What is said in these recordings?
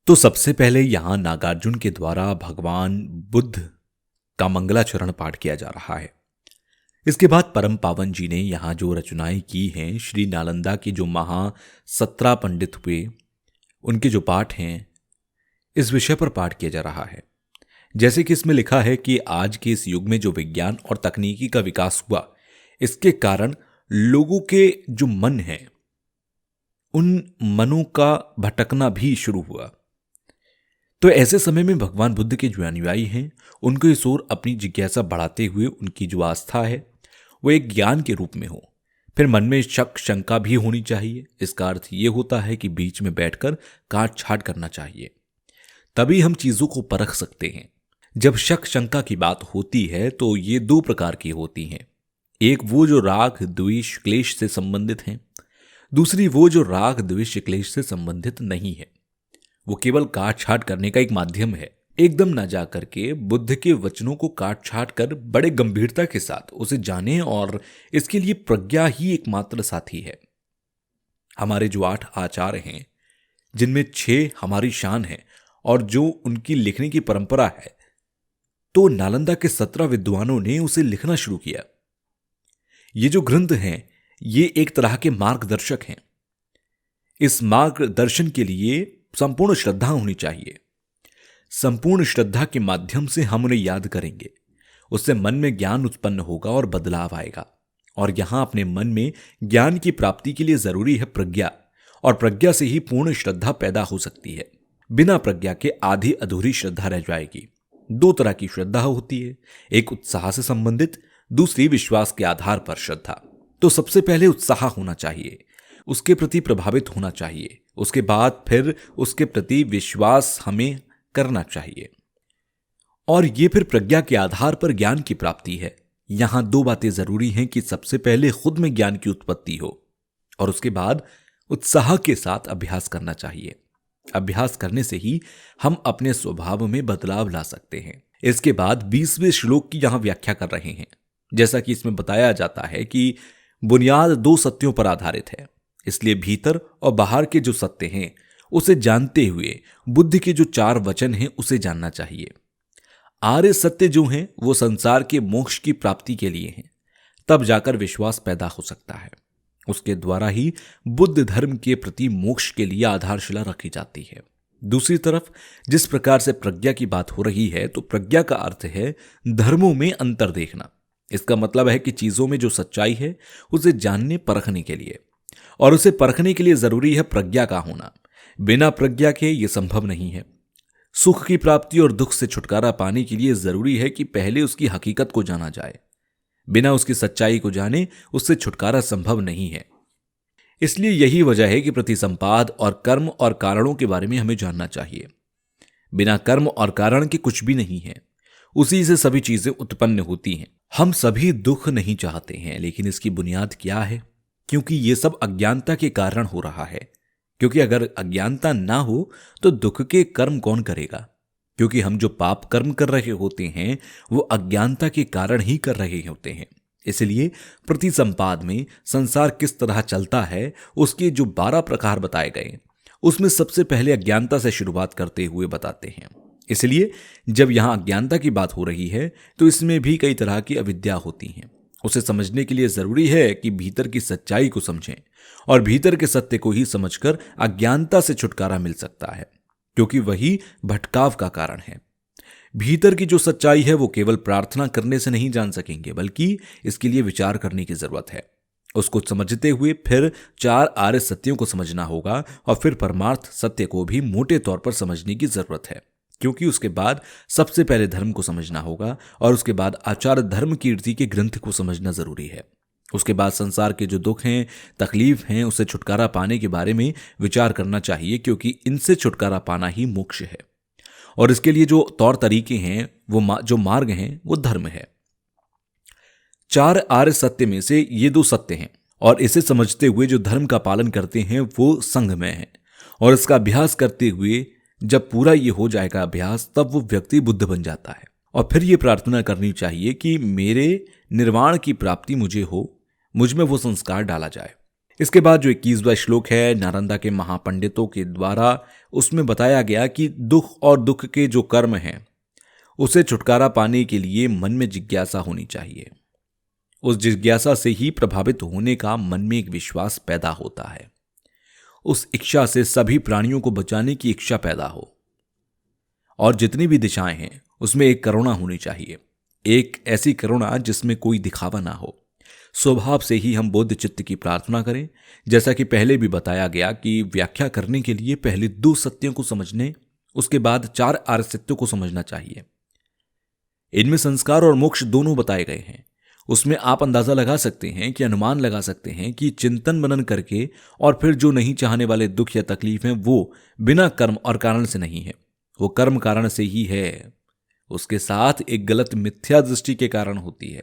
तो सबसे पहले यहाँ नागार्जुन के द्वारा भगवान बुद्ध का मंगलाचरण पाठ किया जा रहा है। इसके बाद परम पावन जी ने यहाँ जो रचनाएं की हैं, श्री नालंदा के जो 17 पंडित हुए, उनके जो पाठ हैं, इस विषय पर पाठ किया जा रहा है। जैसे कि इसमें लिखा है कि आज के इस युग में जो विज्ञान और तकनीकी का विकास हुआ, इसके कारण लोगों के जो मन हैं, उन मनों का भटकना भी शुरू हुआ। तो ऐसे समय में भगवान बुद्ध के जो अनुयायी हैं, उनको इस ओर अपनी जिज्ञासा बढ़ाते हुए उनकी जो आस्था है वो एक ज्ञान के रूप में हो। फिर मन में शक शंका भी होनी चाहिए। इसका अर्थ ये होता है कि बीच में बैठकर काट छाट करना चाहिए, तभी हम चीजों को परख सकते हैं। जब शक शंका की बात होती है तो ये दो प्रकार की होती हैं। एक वो जो राग द्वेष क्लेश से संबंधित हैं, दूसरी वो जो राग द्वेष क्लेश से संबंधित नहीं है। वो केवल काट छाट करने का एक माध्यम है। एकदम ना जा करके बुद्ध के वचनों को काट छाट कर बड़े गंभीरता के साथ उसे जाने, और इसके लिए प्रज्ञा ही एकमात्र साथी है। हमारे जो 8 आचार्य हैं, जिनमें 6 हमारी शान है और जो उनकी लिखने की परंपरा है, तो नालंदा के 17 विद्वानों ने उसे लिखना शुरू किया। ये जो ग्रंथ हैं, ये एक तरह के मार्गदर्शक हैं। इस मार्गदर्शन के लिए संपूर्ण श्रद्धा होनी चाहिए। संपूर्ण श्रद्धा के माध्यम से हम उन्हें याद करेंगे, उससे मन में ज्ञान उत्पन्न होगा और बदलाव आएगा। और यहां अपने मन में ज्ञान की प्राप्ति के लिए जरूरी है प्रज्ञा, और प्रज्ञा से ही पूर्ण श्रद्धा पैदा हो सकती है। बिना प्रज्ञा के आधी अधूरी श्रद्धा रह जाएगी। 2 तरह की श्रद्धा होती है, एक उत्साह से संबंधित, दूसरी विश्वास के आधार पर श्रद्धा। तो सबसे पहले उत्साह होना चाहिए, उसके प्रति प्रभावित होना चाहिए। उसके बाद फिर उसके प्रति विश्वास हमें करना चाहिए, और ये फिर प्रज्ञा के आधार पर ज्ञान की प्राप्ति है। यहां 2 बातें जरूरी हैं कि सबसे पहले खुद में ज्ञान की उत्पत्ति हो, और उसके बाद उत्साह के साथ अभ्यास करना चाहिए। अभ्यास करने से ही हम अपने स्वभाव में बदलाव ला सकते हैं। इसके बाद 20वें श्लोक की यहां व्याख्या कर रहे हैं। जैसा कि इसमें बताया जाता है कि बुनियाद 2 सत्यों पर आधारित है, इसलिए भीतर और बाहर के जो सत्य हैं उसे जानते हुए बुद्ध के जो 4 वचन हैं उसे जानना चाहिए। आर्य सत्य जो हैं वो संसार के मोक्ष की प्राप्ति के लिए हैं, तब जाकर विश्वास पैदा हो सकता है। उसके द्वारा ही बुद्ध धर्म के प्रति मोक्ष के लिए आधारशिला रखी जाती है। दूसरी तरफ जिस प्रकार से प्रज्ञा की बात हो रही है, तो प्रज्ञा का अर्थ है धर्मों में अंतर देखना। इसका मतलब है कि चीजों में जो सच्चाई है उसे जानने परखने के लिए, और उसे परखने के लिए जरूरी है प्रज्ञा का होना। बिना प्रज्ञा के यह संभव नहीं है। सुख की प्राप्ति और दुख से छुटकारा पाने के लिए जरूरी है कि पहले उसकी हकीकत को जाना जाए। बिना उसकी सच्चाई को जाने उससे छुटकारा संभव नहीं है। इसलिए यही वजह है कि प्रतिसंपाद और कर्म और कारणों के बारे में हमें जानना चाहिए। बिना कर्म और कारण के कुछ भी नहीं है, उसी से सभी चीजें उत्पन्न होती हैं। हम सभी दुख नहीं चाहते हैं, लेकिन इसकी बुनियाद क्या है? क्योंकि ये सब अज्ञानता के कारण हो रहा है। क्योंकि अगर अज्ञानता ना हो तो दुख के कर्म कौन करेगा? क्योंकि हम जो पाप कर्म कर रहे होते हैं वो अज्ञानता के कारण ही कर रहे होते हैं। इसलिए प्रतिसंपाद में संसार किस तरह चलता है उसके जो 12 प्रकार बताए गए, उसमें सबसे पहले अज्ञानता से शुरुआत करते हुए बताते हैं। इसलिए जब यहां अज्ञानता की बात हो रही है तो इसमें भी कई तरह की अविद्या होती हैं। उसे समझने के लिए जरूरी है कि भीतर की सच्चाई को समझें, और भीतर के सत्य को ही समझकर अज्ञानता से छुटकारा मिल सकता है, क्योंकि वही भटकाव का कारण है। भीतर की जो सच्चाई है वो केवल प्रार्थना करने से नहीं जान सकेंगे, बल्कि इसके लिए विचार करने की जरूरत है। उसको समझते हुए फिर 4 आर्य सत्यों को समझना होगा, और फिर परमार्थ सत्य को भी मोटे तौर पर समझने की जरूरत है, क्योंकि उसके बाद सबसे पहले धर्म को समझना होगा, और उसके बाद आचार्य धर्म कीर्ति के ग्रंथ को समझना जरूरी है। उसके बाद संसार के जो दुख हैं, तकलीफ हैं, उससे छुटकारा पाने के बारे में विचार करना चाहिए, क्योंकि इनसे छुटकारा पाना ही मोक्ष है। और इसके लिए जो तौर तरीके हैं, वो जो मार्ग हैं, वो धर्म है। 4 आर्य सत्य में से ये 2 सत्य हैं, और इसे समझते हुए जो धर्म का पालन करते हैं वो संघ में है। और इसका अभ्यास करते हुए जब पूरा ये हो जाएगा अभ्यास, तब वो व्यक्ति बुद्ध बन जाता है। और फिर ये प्रार्थना करनी चाहिए कि मेरे निर्वाण की प्राप्ति मुझे हो, मुझ में वो संस्कार डाला जाए। इसके बाद जो 21वां श्लोक है नालंदा के महापंडितों के द्वारा, उसमें बताया गया कि दुख और दुख के जो कर्म हैं उसे छुटकारा पाने के लिए मन में जिज्ञासा होनी चाहिए। उस जिज्ञासा से ही प्रभावित होने का मन में एक विश्वास पैदा होता है। उस इच्छा से सभी प्राणियों को बचाने की इच्छा पैदा हो, और जितनी भी दिशाएं हैं उसमें एक करुणा होनी चाहिए, एक ऐसी करुणा जिसमें कोई दिखावा ना हो। स्वभाव से ही हम बोध चित्त की प्रार्थना करें। जैसा कि पहले भी बताया गया कि व्याख्या करने के लिए पहले 2 सत्यों को समझने, उसके बाद 4 आर्य सत्यों को समझना चाहिए। इनमें संस्कार और मोक्ष दोनों बताए गए हैं। उसमें आप अंदाजा लगा सकते हैं कि अनुमान लगा सकते हैं कि चिंतन मनन करके और फिर जो नहीं चाहने वाले दुख या तकलीफ हैं वो बिना कर्म और कारण से नहीं है, वो कर्म कारण से ही है। उसके साथ एक गलत मिथ्या दृष्टि के कारण होती है।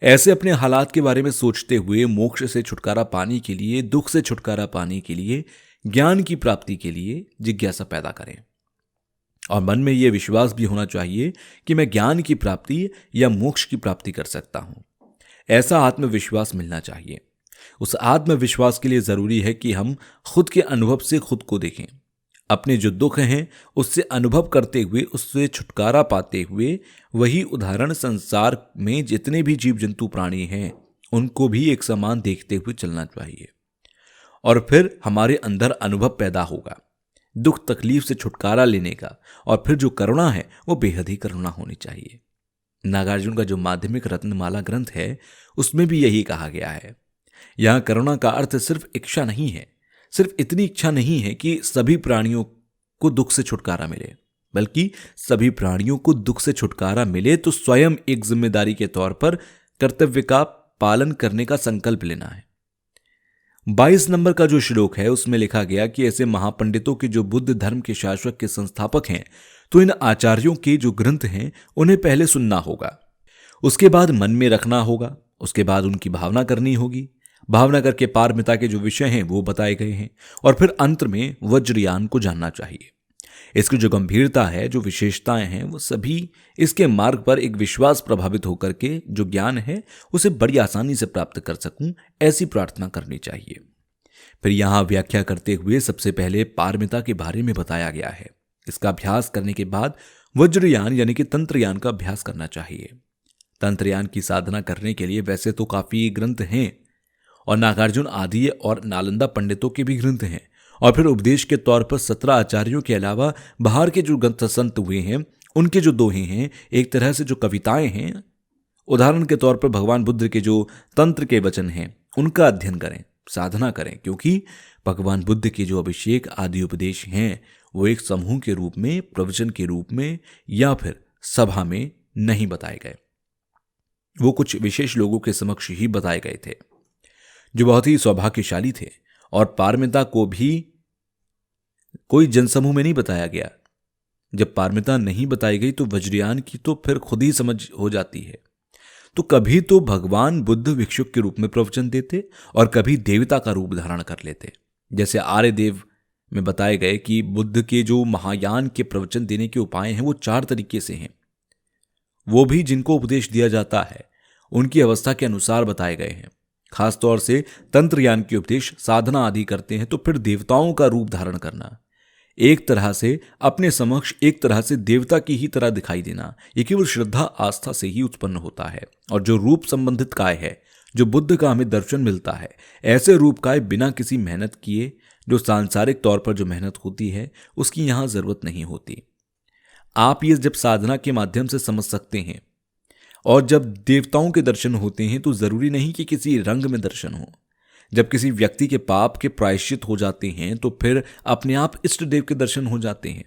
ऐसे अपने हालात के बारे में सोचते हुए मोक्ष से छुटकारा पाने के लिए, दुख से छुटकारा पाने के लिए, ज्ञान की प्राप्ति के लिए जिज्ञासा पैदा करें। और मन में यह विश्वास भी होना चाहिए कि मैं ज्ञान की प्राप्ति या मोक्ष की प्राप्ति कर सकता हूं। ऐसा आत्मविश्वास मिलना चाहिए। उस आत्मविश्वास के लिए जरूरी है कि हम खुद के अनुभव से खुद को देखें, अपने जो दुख हैं उससे अनुभव करते हुए, उससे छुटकारा पाते हुए वही उदाहरण संसार में जितने भी जीव जंतु प्राणी हैं उनको भी एक समान देखते हुए चलना चाहिए। और फिर हमारे अंदर अनुभव पैदा होगा दुख तकलीफ से छुटकारा लेने का, और फिर जो करुणा है वो बेहद ही करुणा होनी चाहिए। नागार्जुन का जो माध्यमिक रत्नमाला ग्रंथ है उसमें भी यही कहा गया है। यहां करुणा का अर्थ सिर्फ इच्छा नहीं है, सिर्फ इतनी इच्छा नहीं है कि सभी प्राणियों को दुख से छुटकारा मिले, बल्कि सभी प्राणियों को दुख से छुटकारा मिले तो स्वयं एक जिम्मेदारी के तौर पर कर्तव्य का पालन करने का संकल्प लेना है। 22 नंबर का जो श्लोक है उसमें लिखा गया कि ऐसे महापंडितों के जो बुद्ध धर्म के शाश्वत के संस्थापक हैं, तो इन आचार्यों के जो ग्रंथ हैं उन्हें पहले सुनना होगा, उसके बाद मन में रखना होगा, उसके बाद उनकी भावना करनी होगी। भावना करके पारमिता के जो विषय हैं वो बताए गए हैं, और फिर अंत में वज्रयान को जानना चाहिए। इसकी जो गंभीरता है, जो विशेषताएं हैं, वो सभी इसके मार्ग पर एक विश्वास प्रभावित होकर के जो ज्ञान है उसे बड़ी आसानी से प्राप्त कर सकूं, ऐसी प्रार्थना करनी चाहिए। फिर यहां व्याख्या करते हुए सबसे पहले पारमिता के बारे में बताया गया है। इसका अभ्यास करने के बाद वज्रयान यानी कि तंत्रयान का अभ्यास करना चाहिए। तंत्रयान की साधना करने के लिए वैसे तो काफी ग्रंथ हैं, और नागार्जुन आदि और नालंदा पंडितों के भी ग्रंथ हैं, और फिर उपदेश के तौर पर 17 आचार्यों के अलावा बाहर के जो ग्रंथ संत हुए हैं उनके जो दोहे हैं, एक तरह से जो कविताएं हैं, उदाहरण के तौर पर भगवान बुद्ध के जो तंत्र के वचन हैं उनका अध्ययन करें, साधना करें, क्योंकि भगवान बुद्ध के जो अभिषेक आदि उपदेश हैं वो एक समूह के रूप में, प्रवचन के रूप में या फिर सभा में नहीं बताए गए। वो कुछ विशेष लोगों के समक्ष ही बताए गए थे जो बहुत ही सौभाग्यशाली थे, और पारमिता को भी कोई जनसमूह में नहीं बताया गया। जब पारमिता नहीं बताई गई तो वज्रयान की तो फिर खुद ही समझ हो जाती है। तो कभी तो भगवान बुद्ध भिक्षुक के रूप में प्रवचन देते और कभी देवता का रूप धारण कर लेते। जैसे आर्यदेव में बताए गए कि बुद्ध के जो महायान के प्रवचन देने के उपाय हैं वो 4 तरीके से हैं। वो भी जिनको उपदेश दिया जाता है उनकी अवस्था के अनुसार बताए गए हैं। खासतौर से तंत्रयान के उपदेश साधना आदि करते हैं तो फिर देवताओं का रूप धारण करना, एक तरह से अपने समक्ष एक तरह से देवता की ही तरह दिखाई देना, ये केवल श्रद्धा आस्था से ही उत्पन्न होता है। और जो रूप संबंधित काय है, जो बुद्ध का हमें दर्शन मिलता है, ऐसे रूप काय बिना किसी मेहनत किए, जो सांसारिक तौर पर जो मेहनत होती है उसकी यहां जरूरत नहीं होती। आप ये जब साधना के माध्यम से समझ सकते हैं, और जब देवताओं के दर्शन होते हैं तो जरूरी नहीं कि किसी रंग में दर्शन हो। जब किसी व्यक्ति के पाप के प्रायश्चित हो जाते हैं तो फिर अपने आप इष्ट देव के दर्शन हो जाते हैं।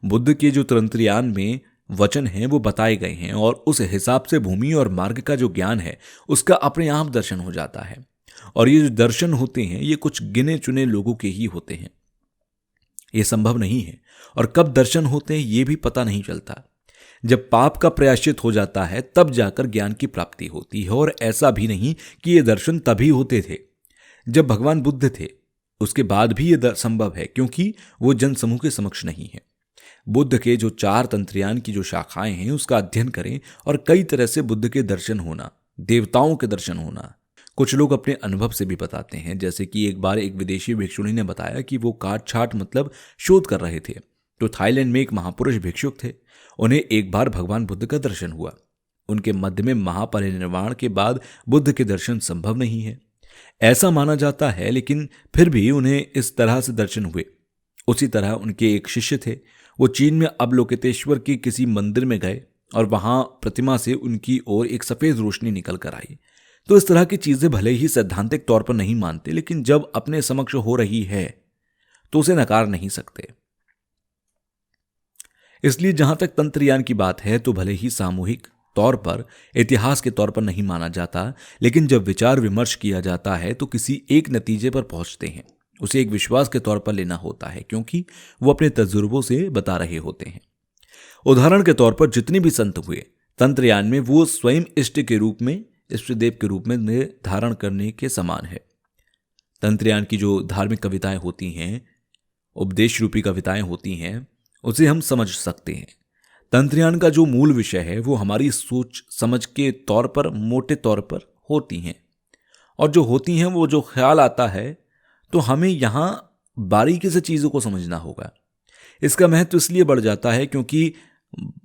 बुद्ध के जो तंत्रयान में वचन हैं वो बताए गए हैं, और उस हिसाब से भूमि और मार्ग का जो ज्ञान है उसका अपने आप दर्शन हो जाता है। और ये जो दर्शन होते हैं ये कुछ गिने चुने लोगों के ही होते हैं। ये संभव नहीं है, और कब दर्शन होते हैं ये भी पता नहीं चलता। जब पाप का प्रायश्चित हो जाता है तब जाकर ज्ञान की प्राप्ति होती है। और ऐसा भी नहीं कि ये दर्शन तभी होते थे जब भगवान बुद्ध थे, उसके बाद भी ये संभव है, क्योंकि वो जन समूह के समक्ष नहीं है। बुद्ध के जो 4 तंत्रयान की जो शाखाएं हैं उसका अध्ययन करें, और कई तरह से बुद्ध के दर्शन होना, देवताओं के दर्शन होना, कुछ लोग अपने अनुभव से भी बताते हैं, जैसे कि एक बार एक विदेशी भिक्षुणी ने बताया कि वो काट छाट मतलब शोध कर रहे थे तो थाईलैंड में एक महापुरुष भिक्षुक थे। उन्हें एक बार भगवान बुद्ध का दर्शन हुआ। उनके मध्य में महापरिनिर्वाण के बाद बुद्ध के दर्शन संभव नहीं है, ऐसा माना जाता है, लेकिन फिर भी उन्हें इस तरह से दर्शन हुए। उसी तरह उनके एक शिष्य थे, वो चीन में अवलोकितेश्वर के किसी मंदिर में गए और वहां प्रतिमा से उनकी ओर एक सफेद रोशनी निकल कर आई। तो इस तरह की चीजें भले ही सैद्धांतिक तौर पर नहीं मानते, लेकिन जब अपने समक्ष हो रही है तो उसे नकार नहीं सकते। इसलिए जहां तक तंत्रयान की बात है तो भले ही सामूहिक तौर पर इतिहास के तौर पर नहीं माना जाता, लेकिन जब विचार विमर्श किया जाता है तो किसी एक नतीजे पर पहुंचते हैं। उसे एक विश्वास के तौर पर लेना होता है, क्योंकि वो अपने तजुर्बों से बता रहे होते हैं। उदाहरण के तौर पर जितने भी संत हुए तंत्रयान में, वो स्वयं इष्ट के रूप में, इष्ट देव के रूप में निर्धारण करने के समान है। तंत्रयान की जो धार्मिक कविताएं होती हैं, उपदेश रूपी कविताएं होती हैं, उसे हम समझ सकते हैं। तंत्रयान का जो मूल विषय है वो हमारी सोच समझ के तौर पर मोटे तौर पर होती हैं, और जो होती हैं वो जो ख्याल आता है तो हमें यहाँ बारीकी से चीज़ों को समझना होगा। इसका महत्व इसलिए बढ़ जाता है क्योंकि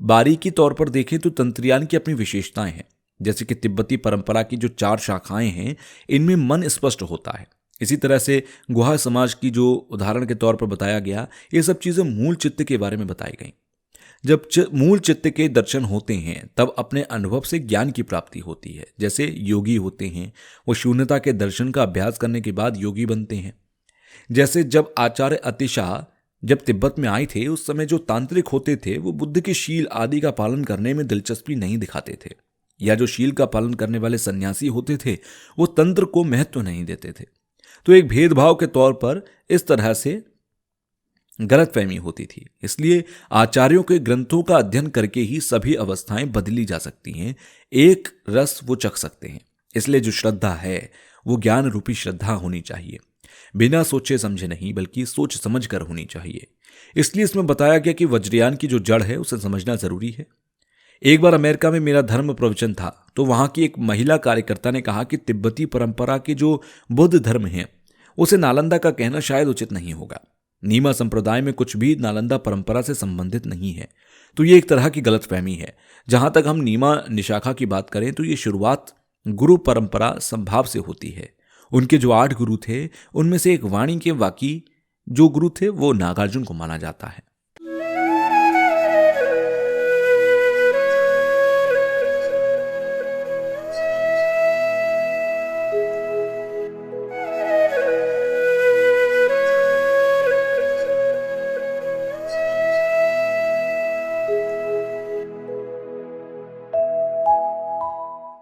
बारीकी तौर पर देखें तो तंत्रयान की अपनी विशेषताएं हैं। जैसे कि तिब्बती परंपरा की जो 4 शाखाएं हैं, इनमें मन स्पष्ट होता है। इसी तरह से गुहा समाज की जो उदाहरण के तौर पर बताया गया, ये सब चीज़ें मूल चित्त के बारे में बताई गई। जब मूल चित्त के दर्शन होते हैं तब अपने अनुभव से ज्ञान की प्राप्ति होती है। जैसे योगी होते हैं, वो शून्यता के दर्शन का अभ्यास करने के बाद योगी बनते हैं। जैसे जब आचार्य अतिशाह जब तिब्बत में आए थे, उस समय जो तांत्रिक होते थे वो बुद्ध के शील आदि का पालन करने में दिलचस्पी नहीं दिखाते थे, या जो शील का पालन करने वाले सन्यासी होते थे वो तंत्र को महत्व नहीं देते थे। तो एक भेदभाव के तौर पर इस तरह से गलतफहमी होती थी। इसलिए आचार्यों के ग्रंथों का अध्ययन करके ही सभी अवस्थाएं बदली जा सकती हैं, एक रस वो चख सकते हैं। इसलिए जो श्रद्धा है वो ज्ञान रूपी श्रद्धा होनी चाहिए, बिना सोचे समझे नहीं, बल्कि सोच समझ कर होनी चाहिए। इसलिए इसमें बताया गया कि वज्रयान की जो जड़ है उसे समझना जरूरी है। एक बार अमेरिका में मेरा धर्म प्रवचन था, तो वहां की एक महिला कार्यकर्ता ने कहा कि तिब्बती परंपरा के जो बुद्ध धर्म है उसे नालंदा का कहना शायद उचित नहीं होगा। नीमा संप्रदाय में कुछ भी नालंदा परंपरा से संबंधित नहीं है। तो ये एक तरह की गलतफहमी है। जहां तक हम नीमा निशाखा की बात करें तो ये शुरुआत गुरु परंपरा संभाव से होती है। उनके जो 8 गुरु थे उनमें से एक वाणी के वाकी जो गुरु थे वो नागार्जुन को माना जाता है।